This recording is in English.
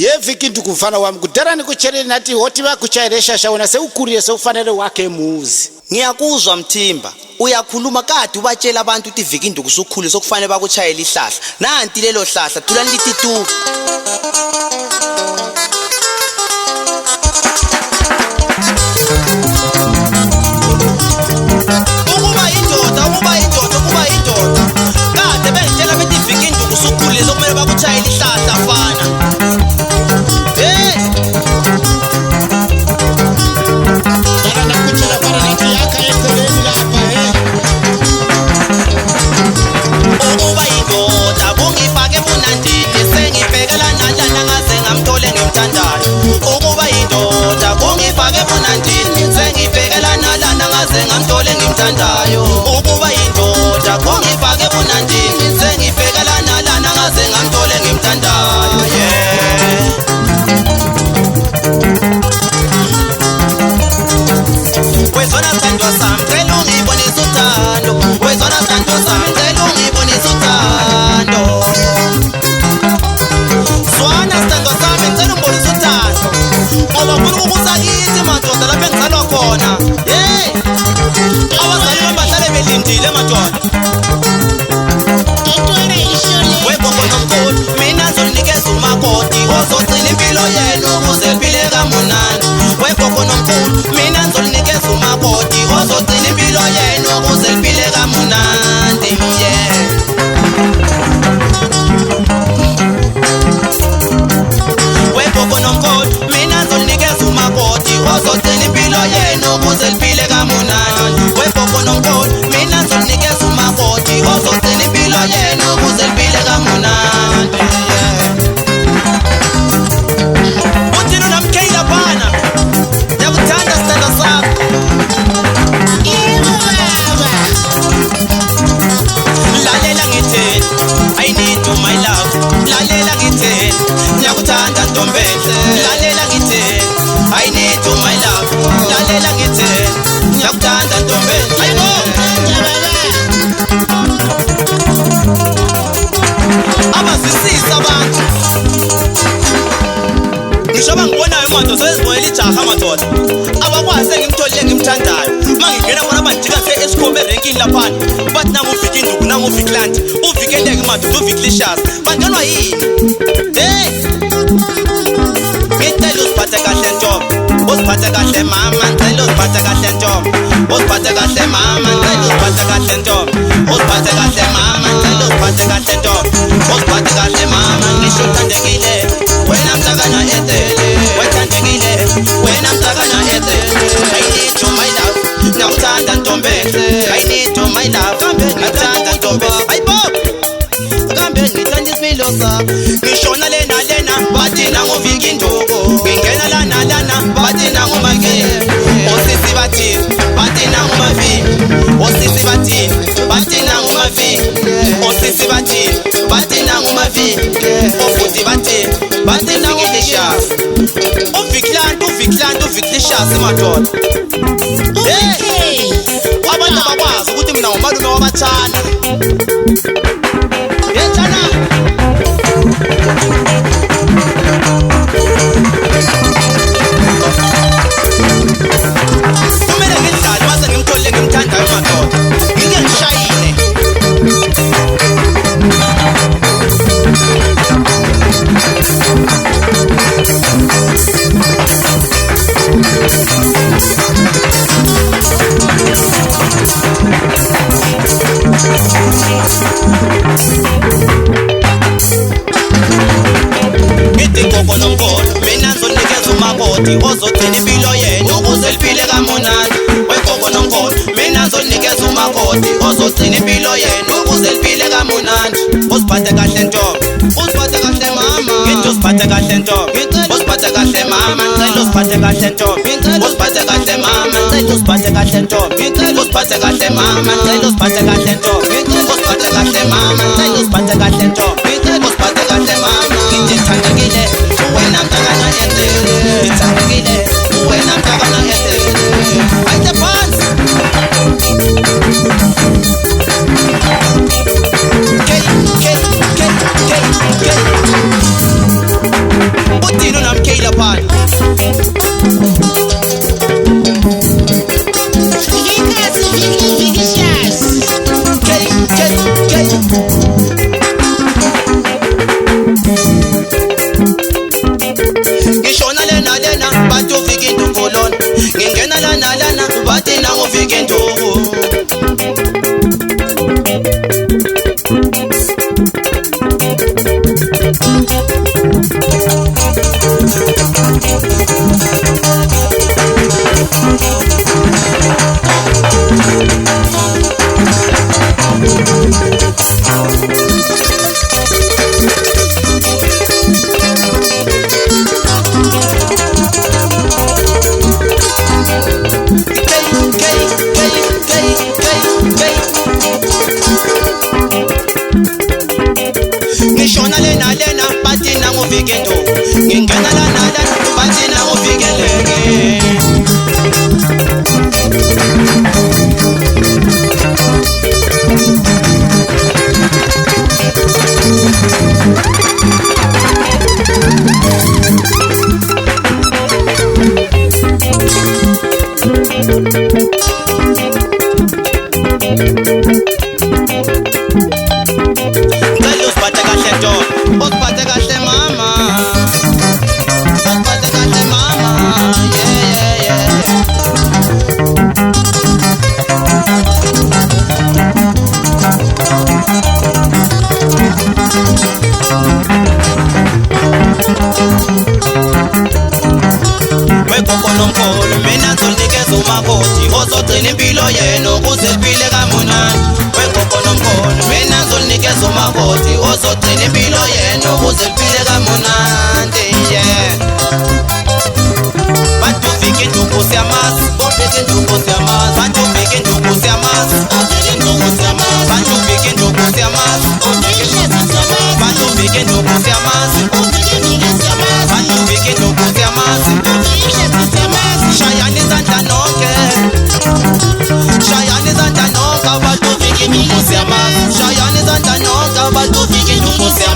yevhiki ndikufana wami kudala nikuchereni nati hoti vakuchayire shasha wena seukurile seufanele wakhe muzi. Ngiyakuzwa Mthimba, uyakhuluma kade ubatshela abantu ukuthi iviki induku usukhule sokufanele bakuchayela ihlahla. Nanti lelo hlahla thula lithi tu. Ukuba indoda. Kade bengitshela bethi iviki induku usukhule sokumele bakuchayela ihlahla fana. Ukuba indoda kungifake bunandini sengibhekela nalana ngaze ngamthole ngimthandayo. Wezona sithandwa sami cela ungibonise uthando. Wezona sithandwa sami cela ungibonise uthando. Zwana sithandwa sami cela ungibonise uthando. Ngoba ngifuna ukubusa kithi madoda lapha engizalwa khona. Abazali bahlale belindile madoda. Webongo nomkhulu mina ngizonikeza umakoti ozogcina impilo yenu ukuze iphile kamunandi. Webongo nomkhulu mina ngizonikeza umakoti ozogcina impilo yenu ukuze iphile kamunandi. Webongo nomkhulu mina ngizonikeza umakoti ozogcina impilo yenu ukuze iphile kamunandi. Webongo nomkhulu mina ngizonikeza umakoti ozogcina impilo yenu ukuze iphile kamunandi. Uthini namkhela bana yakuthanda sithanda sakho. Lalela ngithini I need you my love. Lalela ngithini ngiyakuthanda ntombethe. Lalela ngithini I need you my love. Lalela ngithini ngiyakuthanda ntombethe. Hayibo abazisisa abantu ngisho bangibonayo manje sezibonela ijaha madoda abakwazi ngimtholile ngimthandayo mangingena bona bajika se-Eskom eranking laphana bathi nangu uviki induku nangu uviki land uviki endeke madoda uviki lishasa bangenwa yini ngicela uziphathe kahle ntombi uziphathe kahle mama ngicela uziphathe kahle ntombi uziphathe kahle mama ngicela uziphathe kahle ntombi uziphathe kahle mama ngicela uziphathe kahle ntombi uziphathe kahle mama ngisho uthandekile wena mntakana etele wethandekile wena mntakana etele I need you my love ngiyakuthanda ntombethe I need you my love ngiyakuthanda ntombethe ayibo kambe ngithanda isimilo sakho ngishona lena bathi nangu uviki induku ngingena lana bathi nangu makile osisi bathi nangu mavini osisi bathi nangu mavini osisi bathi nangu mavini ofuthi bathi nangu lishasa uviki lishasa madoda. Abantu abakwazi ukuthi mina umalume wabatshana yetshana. Kumele ngidlale mase ngimtholile ngimthandayo madoda ngike ngishayine. Ngidingogo nomkhulu mina ngizonikeza umakoti ozogcina impilo yenu ukuze liphile kamunandi. Wegogo nomkhulu mina ngizonikeza umakoti ozogcina impilo yenu ukuze liphile kamunandi. Uziphathe kahle ntombi uziphathe kahle mama ngithi uziphathe kahle ntombi uziphathe kahle mama ngicela uziphathe kahle ntombi uziphathe kahle mama ngicela uziphathe kahle ntombi uziphathe kahle mama ngicela uziphathe kahle ntombi uziphathe kahle mama ngicela uziphathe kahle ntombi uziphathe kahle mama ngithi ngithandekile wena mntakana etele ngithandekile wena mntakana etele ayithe phansi. bathi nangufika enduku. Ngishona lena bathi nangufika enduku. Ngingena lana bathi nangufika eleke. Ngicela usiphathe kahle Ntombi, usiphathe kahle mama. Usiphathe kahle mama, yeah, yeah, yeah. Wegogo nomkhulu mina ngizonikeza umakoti ozogcina impilo yenu ukuze siphile kamunandi. Wegogo nomkhulu mina ngizonikeza umakoti ozogcina impilo yenu ukuze siphile kamunandi, yeah. Bathi ufika enduku siyamazi, ufika enduku siyamazi. Bathi ufika enduku siyamazi, ufika enduku siyamazi. Bathi ufika enduku siyamazi, ufika enduku siyamazi. Bathi ufika enduku siyamazi, ufika enduku siyamazi. Bathi ufika enduku siyamazi, ufika enduku siyamazi. Shayani izandla nonke, shayani izandla nonke. Bathi ufika enduku siyamazi, shayani izandla nonke. Bathi ufika enduku siyamazi.